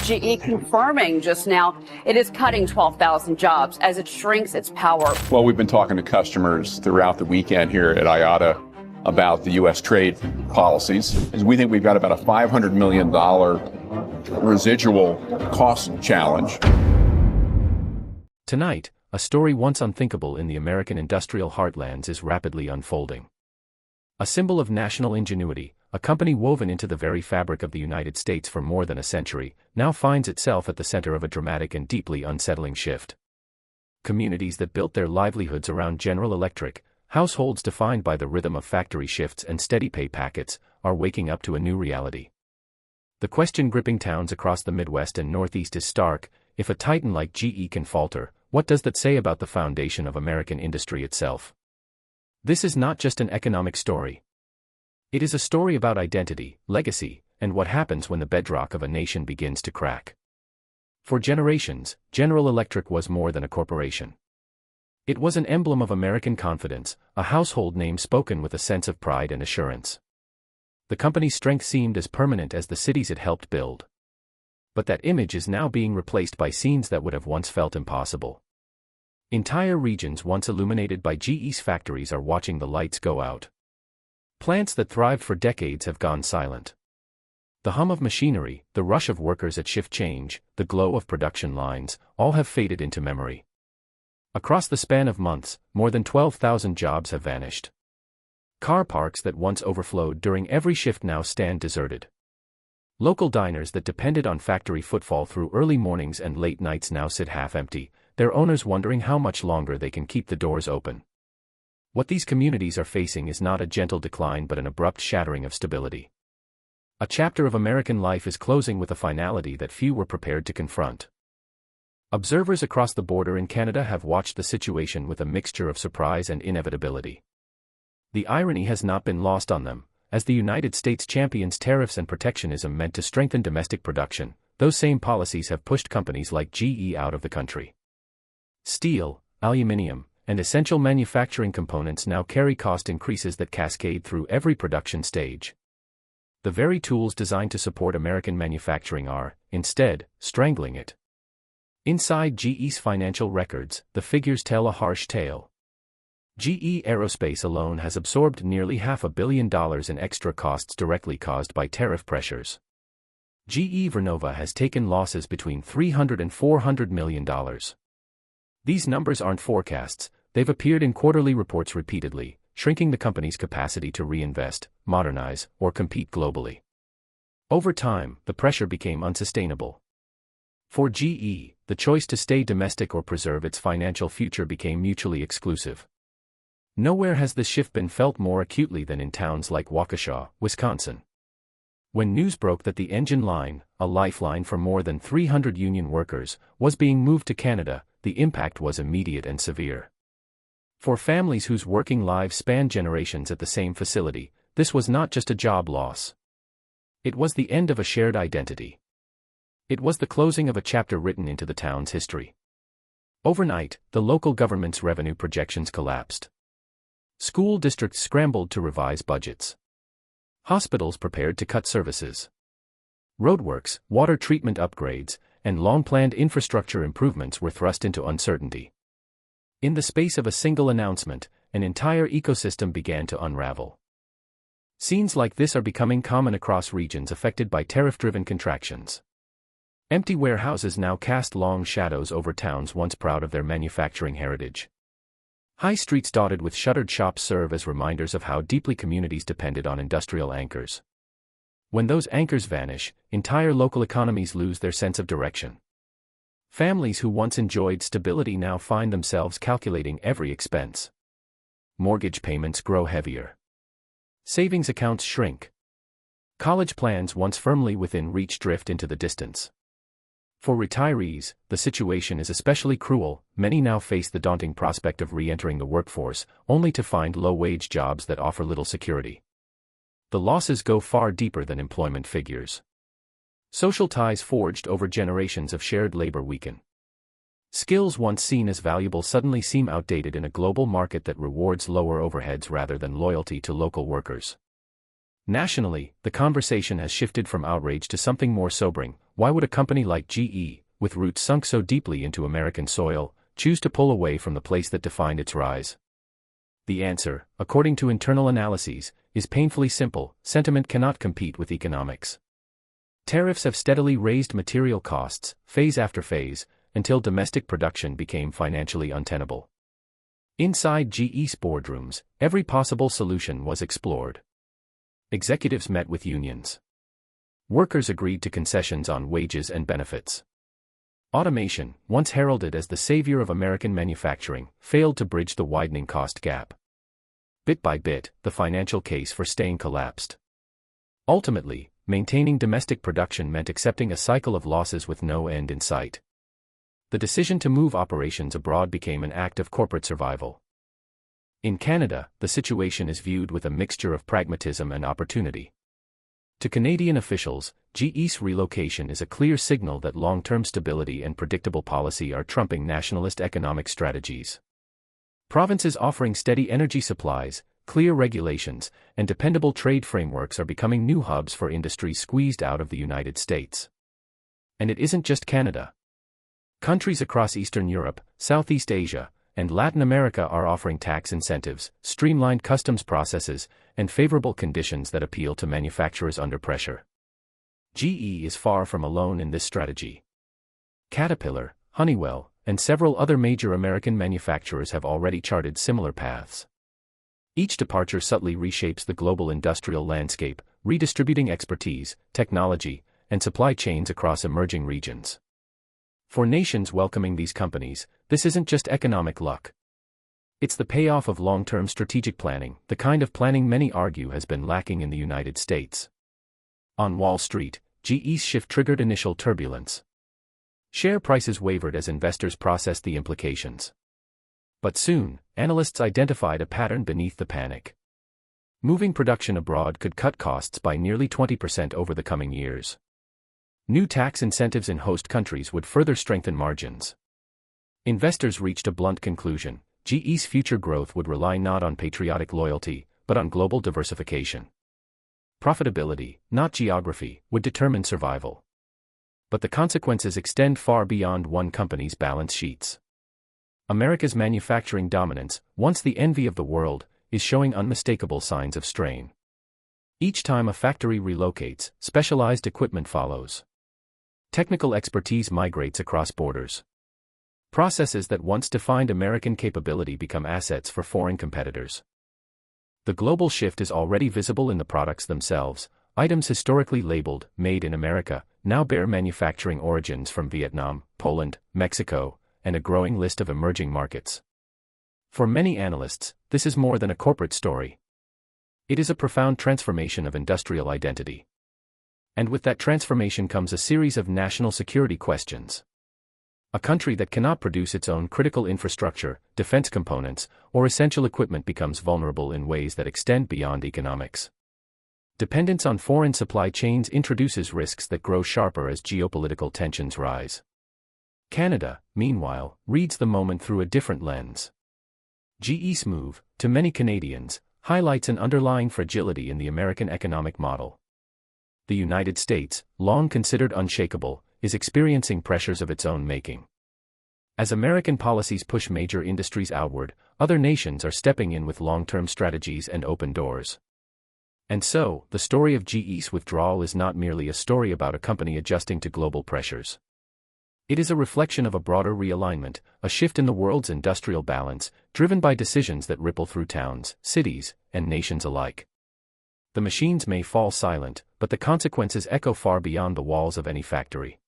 GE confirming just now it is cutting 12,000 jobs as it shrinks its power. Well, we've been talking to customers throughout the weekend here at IATA about the U.S. trade policies. We think we've got about a $500 million residual cost challenge. Tonight, a story once unthinkable in the American industrial heartlands is rapidly unfolding. A symbol of national ingenuity, a company woven into the very fabric of the United States for more than a century, now finds itself at the center of a dramatic and deeply unsettling shift. Communities that built their livelihoods around General Electric, households defined by the rhythm of factory shifts and steady pay packets, are waking up to a new reality. The question gripping towns across the Midwest and Northeast is stark: if a titan like GE can falter, what does that say about the foundation of American industry itself? This is not just an economic story. It is a story about identity, legacy, and what happens when the bedrock of a nation begins to crack. For generations, General Electric was more than a corporation. It was an emblem of American confidence, a household name spoken with a sense of pride and assurance. The company's strength seemed as permanent as the cities it helped build. But that image is now being replaced by scenes that would have once felt impossible. Entire regions once illuminated by GE's factories are watching the lights go out. Plants that thrived for decades have gone silent. The hum of machinery, the rush of workers at shift change, the glow of production lines, all have faded into memory. Across the span of months, more than 12,000 jobs have vanished. Car parks that once overflowed during every shift now stand deserted. Local diners that depended on factory footfall through early mornings and late nights now sit half-empty, their owners wondering how much longer they can keep the doors open. What these communities are facing is not a gentle decline but an abrupt shattering of stability. A chapter of American life is closing with a finality that few were prepared to confront. Observers across the border in Canada have watched the situation with a mixture of surprise and inevitability. The irony has not been lost on them. As the United States champions tariffs and protectionism meant to strengthen domestic production, those same policies have pushed companies like GE out of the country. Steel, aluminum, and essential manufacturing components now carry cost increases that cascade through every production stage. The very tools designed to support American manufacturing are, instead, strangling it. Inside GE's financial records, the figures tell a harsh tale. GE Aerospace alone has absorbed nearly $500 million in extra costs directly caused by tariff pressures. GE Vernova has taken losses between $300 and $400 million. These numbers aren't forecasts, they've appeared in quarterly reports repeatedly, shrinking the company's capacity to reinvest, modernize, or compete globally. Over time, the pressure became unsustainable. For GE, the choice to stay domestic or preserve its financial future became mutually exclusive. Nowhere has this shift been felt more acutely than in towns like Waukesha, Wisconsin. When news broke that the engine line, a lifeline for more than 300 union workers, was being moved to Canada, the impact was immediate and severe. For families whose working lives spanned generations at the same facility, this was not just a job loss. It was the end of a shared identity. It was the closing of a chapter written into the town's history. Overnight, the local government's revenue projections collapsed. School districts scrambled to revise budgets. Hospitals prepared to cut services. Roadworks, water treatment upgrades, and long-planned infrastructure improvements were thrust into uncertainty. In the space of a single announcement, an entire ecosystem began to unravel. Scenes like this are becoming common across regions affected by tariff-driven contractions. Empty warehouses now cast long shadows over towns once proud of their manufacturing heritage. High streets dotted with shuttered shops serve as reminders of how deeply communities depended on industrial anchors. When those anchors vanish, entire local economies lose their sense of direction. Families who once enjoyed stability now find themselves calculating every expense. Mortgage payments grow heavier. Savings accounts shrink. College plans once firmly within reach drift into the distance. For retirees, the situation is especially cruel. Many now face the daunting prospect of re-entering the workforce, only to find low-wage jobs that offer little security. The losses go far deeper than employment figures. Social ties forged over generations of shared labor weaken. Skills once seen as valuable suddenly seem outdated in a global market that rewards lower overheads rather than loyalty to local workers. Nationally, the conversation has shifted from outrage to something more sobering. Why would a company like GE, with roots sunk so deeply into American soil, choose to pull away from the place that defined its rise? The answer, according to internal analyses, is painfully simple: sentiment cannot compete with economics. Tariffs have steadily raised material costs, phase after phase, until domestic production became financially untenable. Inside GE's boardrooms, every possible solution was explored. Executives met with unions. Workers agreed to concessions on wages and benefits. Automation, once heralded as the savior of American manufacturing, failed to bridge the widening cost gap. Bit by bit, the financial case for staying collapsed. Ultimately, maintaining domestic production meant accepting a cycle of losses with no end in sight. The decision to move operations abroad became an act of corporate survival. In Canada, the situation is viewed with a mixture of pragmatism and opportunity. To Canadian officials, GE's relocation is a clear signal that long-term stability and predictable policy are trumping nationalist economic strategies. Provinces offering steady energy supplies, clear regulations, and dependable trade frameworks are becoming new hubs for industries squeezed out of the United States. And it isn't just Canada. Countries across Eastern Europe, Southeast Asia, and Latin America are offering tax incentives, streamlined customs processes, and favorable conditions that appeal to manufacturers under pressure. GE is far from alone in this strategy. Caterpillar, Honeywell, and several other major American manufacturers have already charted similar paths. Each departure subtly reshapes the global industrial landscape, redistributing expertise, technology, and supply chains across emerging regions. For nations welcoming these companies, this isn't just economic luck. It's the payoff of long-term strategic planning, the kind of planning many argue has been lacking in the United States. On Wall Street, GE's shift triggered initial turbulence. Share prices wavered as investors processed the implications. But soon, analysts identified a pattern beneath the panic. Moving production abroad could cut costs by nearly 20% over the coming years. New tax incentives in host countries would further strengthen margins. Investors reached a blunt conclusion: GE's future growth would rely not on patriotic loyalty, but on global diversification. Profitability, not geography, would determine survival. But the consequences extend far beyond one company's balance sheets. America's manufacturing dominance, once the envy of the world, is showing unmistakable signs of strain. Each time a factory relocates, specialized equipment follows. Technical expertise migrates across borders. Processes that once defined American capability become assets for foreign competitors. The global shift is already visible in the products themselves. Items historically labeled "Made in America" now bear manufacturing origins from Vietnam, Poland, Mexico, and a growing list of emerging markets. For many analysts, this is more than a corporate story. It is a profound transformation of industrial identity. And with that transformation comes a series of national security questions. A country that cannot produce its own critical infrastructure, defense components, or essential equipment becomes vulnerable in ways that extend beyond economics. Dependence on foreign supply chains introduces risks that grow sharper as geopolitical tensions rise. Canada, meanwhile, reads the moment through a different lens. GE's move, to many Canadians, highlights an underlying fragility in the American economic model. The United States, long considered unshakable, is experiencing pressures of its own making. As American policies push major industries outward, other nations are stepping in with long-term strategies and open doors. And so, the story of GE's withdrawal is not merely a story about a company adjusting to global pressures. It is a reflection of a broader realignment, a shift in the world's industrial balance, driven by decisions that ripple through towns, cities, and nations alike. The machines may fall silent, but the consequences echo far beyond the walls of any factory.